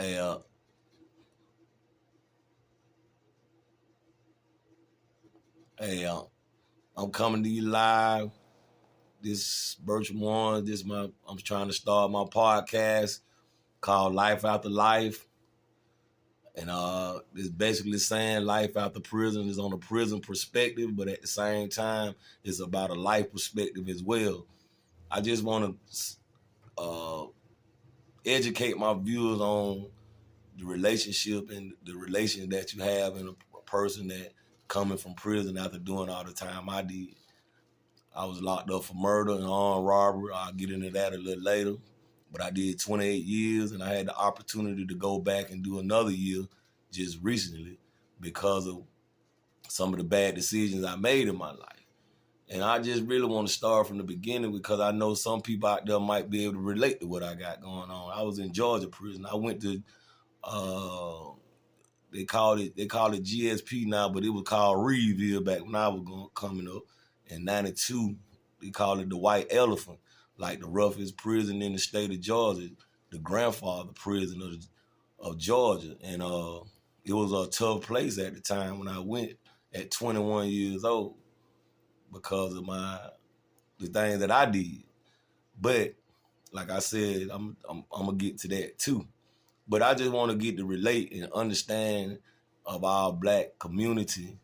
Hey, hey, I'm coming to you live. This Bertram Warren. I'm trying to start my podcast called Life After Life, and it's basically saying life after prison is on a prison perspective, but at the same time, it's about a life perspective as well. I just want to educate my viewers on the relationship and the relation that you have in a person that coming from prison after doing all the time I did. I was locked up for murder and armed robbery. I'll get into that a little later. But I did 28 years, and I had the opportunity to go back and do another year just recently because of some of the bad decisions I made in my life. And I just really want to start from the beginning because I know some people out there might be able to relate to what I got going on. I was in Georgia prison. I went to they call it GSP now, but it was called Reedville back when I was coming up in '92. They call it the White Elephant, like the roughest prison in the state of Georgia, the grandfather prison of Georgia, and it was a tough place at the time when I went at 21 years old because of the things that I did. But like I said, I'm gonna get to that too. But I just want to get to relate and understand of our black community,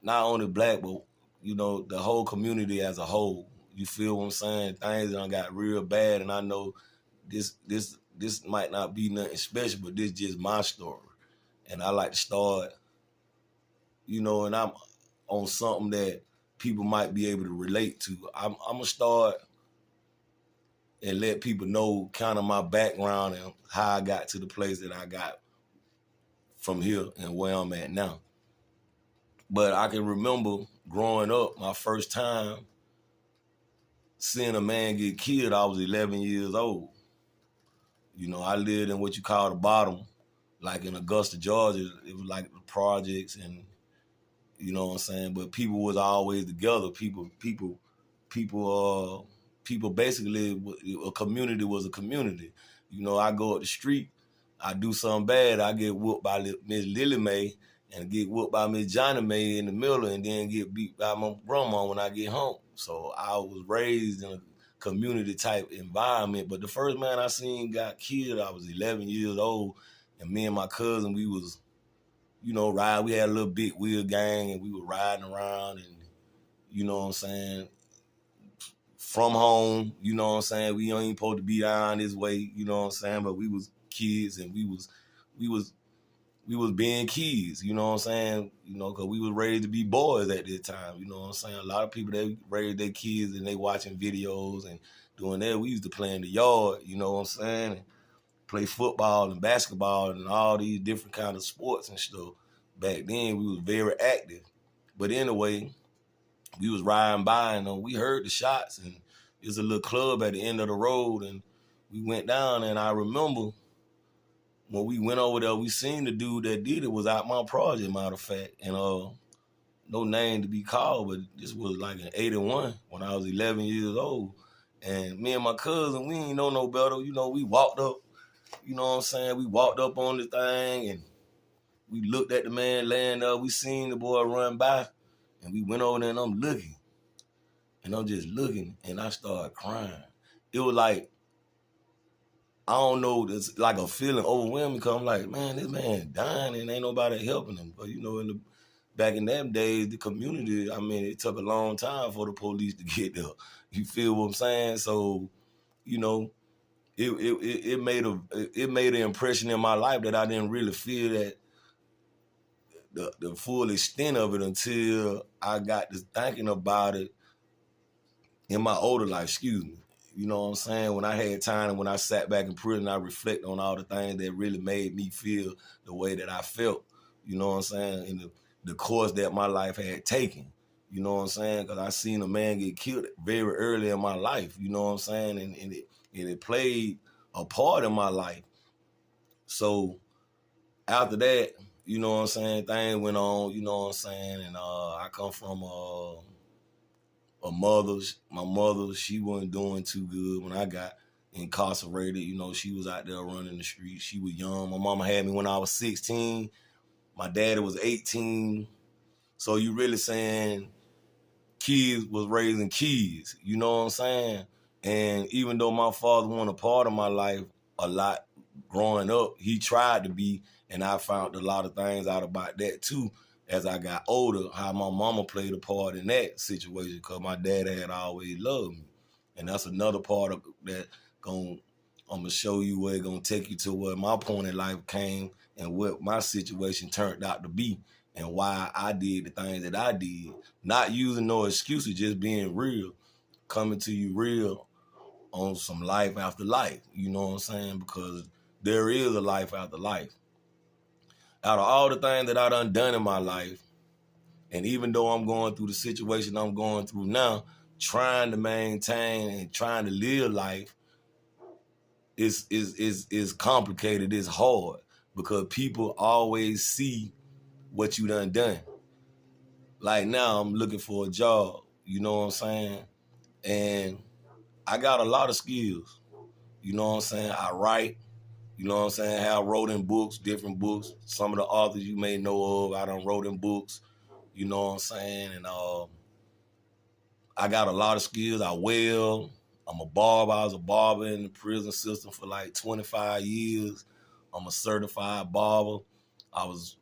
not only black, but the whole community as a whole. You feel what I'm saying? Things done got real bad, and I know this might not be nothing special, but this just my story, and I like to start, and I'm on something that people might be able to relate to. I'm gonna start and let people know kind of my background and how I got to the place that I got from here and where I'm at now. But I can remember growing up, my first time seeing a man get killed, I was 11 years old. I lived in what you call the bottom, like in Augusta, Georgia. It was like the projects and, you know what I'm saying? But people was always together. People basically, a community was a community. I go up the street, I do something bad, I get whooped by Miss Lily Mae and get whooped by Miss Johnny Mae in the middle and then get beat by my grandma when I get home. So I was raised in a community type environment. But the first man I seen got killed, I was 11 years old, and me and my cousin, we was, ride. We had a little big wheel gang and we were riding around and, you know what I'm saying, from home, you know what I'm saying? We ain't supposed to be down this way, you know what I'm saying? But we was kids and we was being kids, you know what I'm saying? Because we was raised to be boys at this time, you know what I'm saying? A lot of people, they raise their kids and they watching videos and doing that. We used to play in the yard, you know what I'm saying? And play football and basketball and all these different kind of sports and stuff. Back then, we was very active. But anyway, we was riding by and we heard the shots and there's a little club at the end of the road and we went down and I remember when we went over there, we seen the dude that did it was out my project, matter of fact. And no name to be called, but this was like in '81 when I was 11 years old. And me and my cousin, we ain't know no better. We walked up, you know what I'm saying? We walked up on the thing and we looked at the man laying there. We seen the boy run by and we went over there and I'm looking. And I'm just looking and I started crying. It was like, I don't know, it's like a feeling overwhelming because I'm like, man, this man dying and ain't nobody helping him. But back in them days, the community, I mean, it took a long time for the police to get there. You feel what I'm saying? So, you know, it made an impression in my life that I didn't really feel that the full extent of it until I got to thinking about it in my older life, excuse me. You know what I'm saying? When I had time and when I sat back in prison, I reflect on all the things that really made me feel the way that I felt. You know what I'm saying? In the course that my life had taken. You know what I'm saying? Because I seen a man get killed very early in my life. You know what I'm saying? And it played a part in my life. So after that, you know what I'm saying, things went on, you know what I'm saying? And I come from my mother, she wasn't doing too good when I got incarcerated. You know, she was out there running the streets. She was young. My mama had me when I was 16. My daddy was 18. So you really saying kids was raising kids, you know what I'm saying? And even though my father wasn't a part of my life a lot growing up, he tried to be, and I found a lot of things out about that too as I got older, how my mama played a part in that situation, because my dad had always loved me. And that's another part of that I'm gonna show you where it's gonna take you to where my point in life came and what my situation turned out to be and why I did the things that I did. Not using no excuses, just being real, coming to you real on some life after life. You know what I'm saying? Because there is a life after life. Out of all the things that I done in my life, and even though I'm going through the situation I'm going through now, trying to maintain and trying to live life is complicated, it's hard, because people always see what you done. Like now I'm looking for a job, you know what I'm saying? And I got a lot of skills, you know what I'm saying? I write, you know what I'm saying? I wrote in books, different books. Some of the authors you may know of, I done wrote in books, you know what I'm saying? And I got a lot of skills. I weld. I'm a barber. I was a barber in the prison system for like 25 years. I'm a certified barber. I was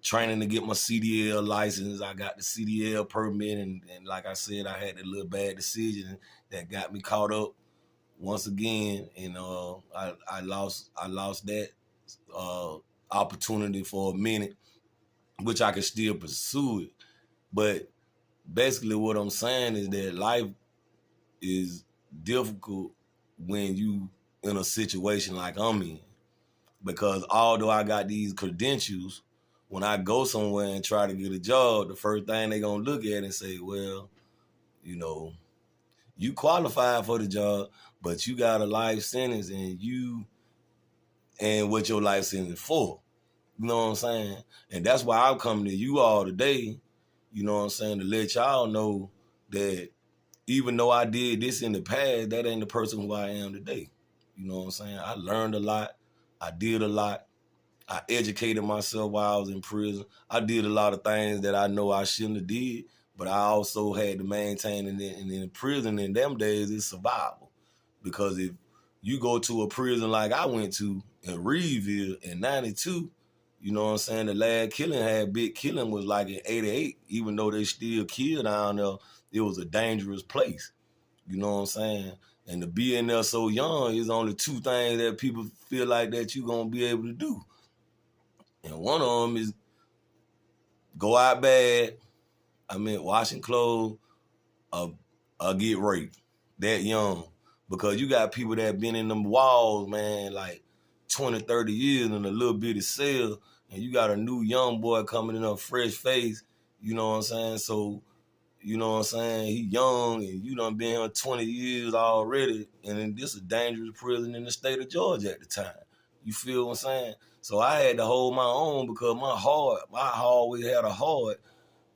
training to get my CDL license. I got the CDL permit, and like I said, I had a little bad decision that got me caught up once again, and I lost that opportunity for a minute, which I could still pursue it. But basically what I'm saying is that life is difficult when you in a situation like I'm in, because although I got these credentials, when I go somewhere and try to get a job, the first thing they gonna look at and say, well, you know, you qualified for the job, but you got a life sentence, and what your life sentence for. You know what I'm saying? And that's why I'm coming to you all today, you know what I'm saying, to let y'all know that even though I did this in the past, that ain't the person who I am today. You know what I'm saying? I learned a lot. I did a lot. I educated myself while I was in prison. I did a lot of things that I know I shouldn't have did, but I also had to maintain, and in prison in them days, it's survival. Because if you go to a prison like I went to in Reedville in 92, you know what I'm saying, the last killing had big killing was like in 88, even though they still killed down there, it was a dangerous place. You know what I'm saying? And to be in there so young is only two things that people feel like that you're going to be able to do. And one of them is go out bad, washing clothes, or get raped that young. Because you got people that been in them walls, man, like 20, 30 years in a little bitty cell, and you got a new young boy coming in a fresh face, you know what I'm saying? So, you know what I'm saying, he young, and you done been here 20 years already, and this is a dangerous prison in the state of Georgia at the time. You feel what I'm saying? So I had to hold my own, because my heart always had a heart,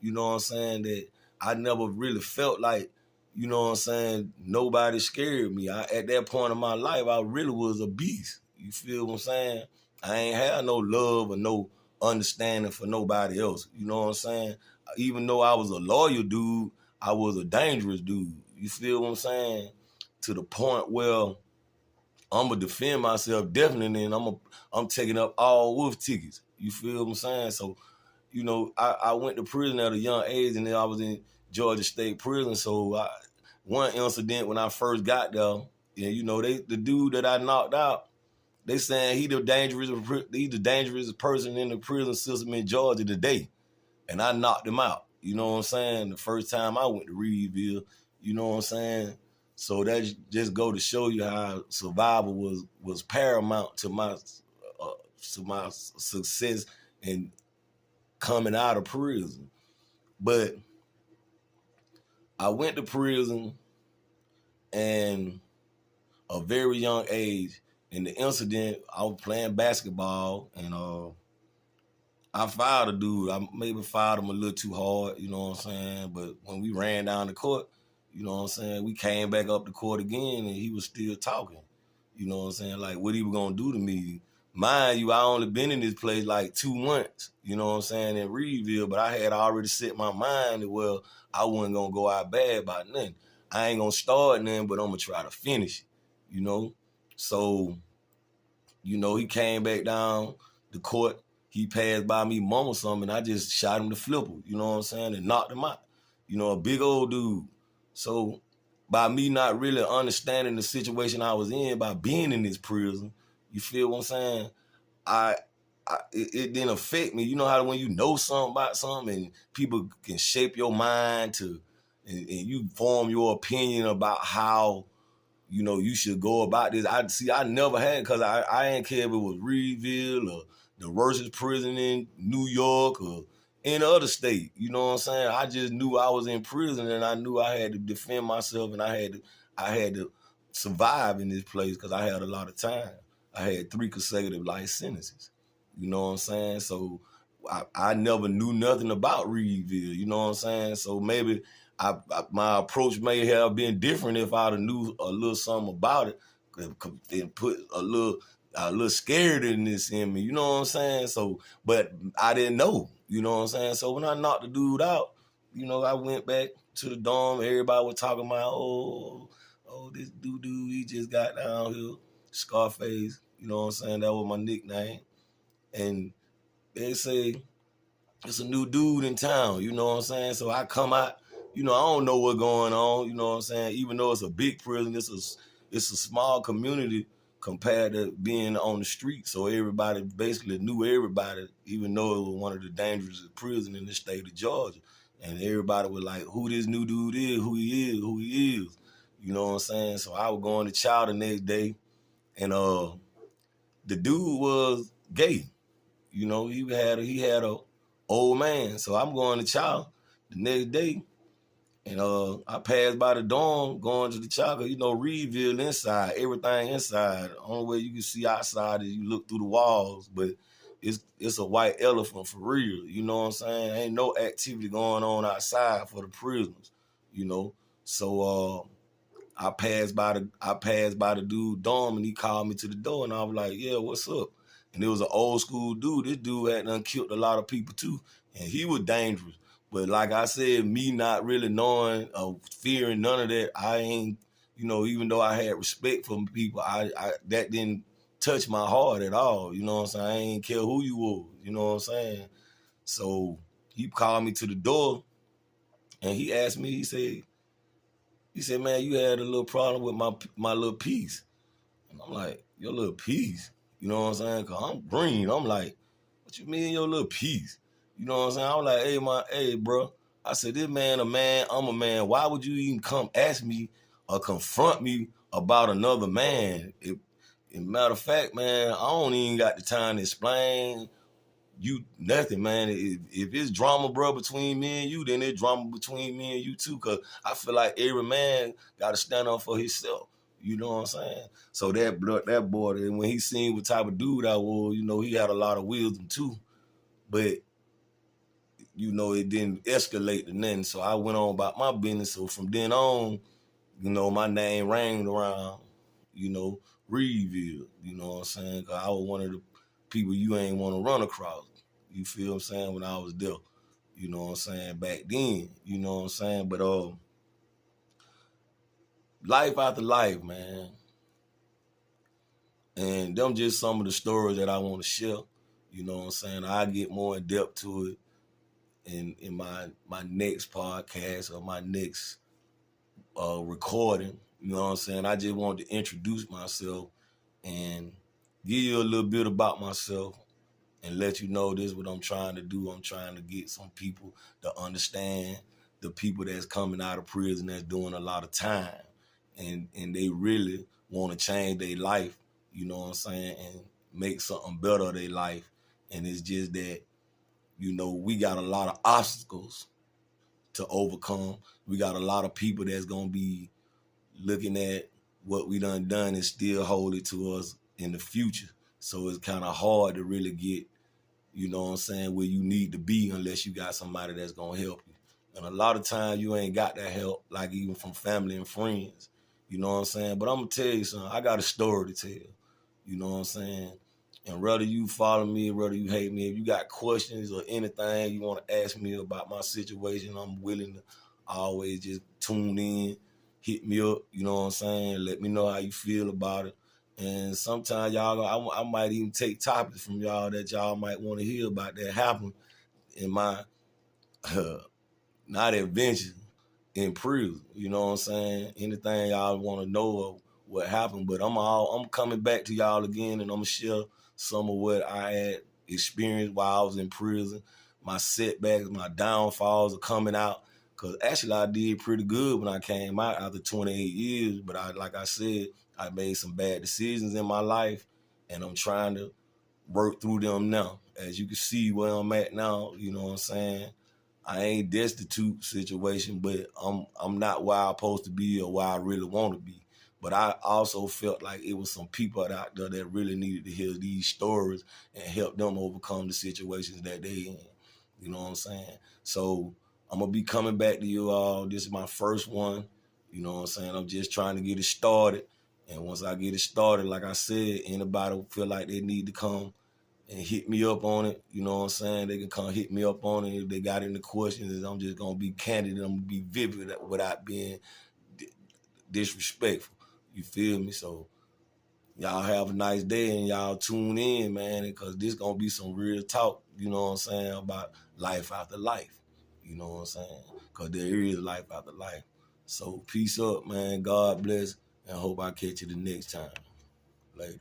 you know what I'm saying, that I never really felt like, you know what I'm saying, nobody scared me. At that point in my life, I really was a beast. You feel what I'm saying? I ain't had no love or no understanding for nobody else. You know what I'm saying? Even though I was a loyal dude, I was a dangerous dude. You feel what I'm saying? To the point where I'm gonna defend myself definitely, and I'm taking up all wolf tickets. You feel what I'm saying? So, you know, I went to prison at a young age, and then I was in Georgia State Prison. So one incident when I first got there, and you know, the dude that I knocked out, they saying he's the dangerous person in the prison system in Georgia today, and I knocked him out. You know what I'm saying? The first time I went to Reedville, you know what I'm saying? So that just go to show you how survival was paramount to my success in coming out of prison. But I went to prison and a very young age. In the incident, I was playing basketball, and I fired a dude. I maybe fired him a little too hard, you know what I'm saying? But when we ran down the court, You know what I'm saying? We came back up the court again and he was still talking. You know what I'm saying? Like what he was gonna do to me. Mind you, I only been in this place like 2 months, you know what I'm saying, in Reedville, but I had already set my mind that, well, I wasn't gonna go out bad by nothing. I ain't gonna start nothing, but I'm gonna try to finish it, you know? So, you know, he came back down the court, he passed by me, mama something, and I just shot him the flipper, you know what I'm saying, and knocked him out. You know, a big old dude. So by me not really understanding the situation I was in, by being in this prison, you feel what I'm saying? It didn't affect me. You know how when you know something about something and people can shape your mind to, and you form your opinion about how, you know, you should go about this. I never had, because I ain't care if it was Reedville or the worst prison in New York or any other state. You know what I'm saying? I just knew I was in prison and I knew I had to defend myself and I had to survive in this place because I had a lot of time. I had 3 consecutive life sentences. You know what I'm saying? So I never knew nothing about Reedville. You know what I'm saying? So maybe my approach may have been different if I'd have knew a little something about it and put a little scaredness in me. You know what I'm saying? So, but I didn't know. You know what I'm saying? So when I knocked the dude out, you know, I went back to the dorm. Everybody was talking about, oh, this dude, he just got down here, Scarface. You know what I'm saying? That was my nickname. And they say, it's a new dude in town, you know what I'm saying? So I come out, you know, I don't know what's going on, you know what I'm saying? Even though it's a big prison, it's a small community compared to being on the street. So everybody basically knew everybody, even though it was one of the dangerous prisons in the state of Georgia. And everybody was like, who this new dude is, who he is. You know what I'm saying? So I was going to chow the next day, and the dude was gay. You know, he had a old man. So I'm going to chow the next day, and I passed by the dorm going to the chow, cause you know Reedville inside, everything inside. The only way you can see outside is you look through the walls, but it's a white elephant for real. You know what I'm saying? Ain't no activity going on outside for the prisoners. You know, so I passed by the dude dorm, and he called me to the door, and I was like, yeah, what's up? And it was an old school dude. This dude had done killed a lot of people too, and he was dangerous. But like I said, me not really knowing or fearing none of that, I ain't, you know, even though I had respect for people, I that didn't touch my heart at all. You know what I'm saying? I ain't care who you were. You know what I'm saying? So he called me to the door, and he asked me, he said, man, you had a little problem with my little piece. And I'm like, your little piece? You know what I'm saying? Because I'm green. I'm like, what you mean your little piece? You know what I'm saying? I'm like, hey, bro. I said, this man a man, I'm a man. Why would you even come ask me or confront me about another man? Matter of fact, man, I don't even got the time to explain you nothing, man. If it's drama, bro, between me and you, then it's drama between me and you too. Cause I feel like every man got to stand up for himself. You know what I'm saying? So that boy, when he seen what type of dude I was, you know, he had a lot of wisdom too. But you know, it didn't escalate to nothing. So I went on about my business. So from then on, you know, my name rang around, you know, Reedville. You know what I'm saying? Cause I was one of the people you ain't want to run across. You feel what I'm saying? When I was there, you know what I'm saying? Back then, you know what I'm saying? But life after life, man. And them just some of the stories that I want to share. You know what I'm saying? I get more in depth to it in my next podcast or my next recording. You know what I'm saying? I just want to introduce myself and give you a little bit about myself and let you know this is what I'm trying to do. I'm trying to get some people to understand the people that's coming out of prison that's doing a lot of time and they really want to change their life, you know what I'm saying, and make something better of their life. And it's just that, you know, we got a lot of obstacles to overcome. We got a lot of people that's going to be looking at what we done and still hold it to us in the future. So it's kind of hard to really get, you know what I'm saying, where you need to be unless you got somebody that's going to help you. And a lot of times you ain't got that help, like even from family and friends. You know what I'm saying? But I'm going to tell you something. I got a story to tell. You know what I'm saying? And whether you follow me, whether you hate me, if you got questions or anything you want to ask me about my situation, I'm willing to always just tune in, hit me up, you know what I'm saying? Let me know how you feel about it. And sometimes y'all, I might even take topics from y'all that y'all might want to hear about that happen in my, not adventure, in prison. You know what I'm saying? Anything y'all want to know of what happened, but I'm coming back to y'all again, and I'm gonna share some of what I had experienced while I was in prison. My setbacks, my downfalls are coming out. Cause actually I did pretty good when I came out after 28 years, but like I said, I made some bad decisions in my life, and I'm trying to work through them now. As you can see where I'm at now, you know what I'm saying? I ain't destitute situation, but I'm not where I'm supposed to be or where I really want to be. But I also felt like it was some people out there that really needed to hear these stories and help them overcome the situations that they in. You know what I'm saying? So I'm gonna be coming back to you all. This is my first one. You know what I'm saying? I'm just trying to get it started. And once I get it started, like I said, anybody feel like they need to come and hit me up on it. You know what I'm saying? They can come hit me up on it if they got any questions. I'm just gonna be candid and I'm gonna be vivid without being disrespectful. You feel me? So y'all have a nice day and y'all tune in, man, because this gonna be some real talk, you know what I'm saying, about life after life. You know what I'm saying? Because there is life after life. So peace up, man. God bless, and hope I catch you the next time. Later.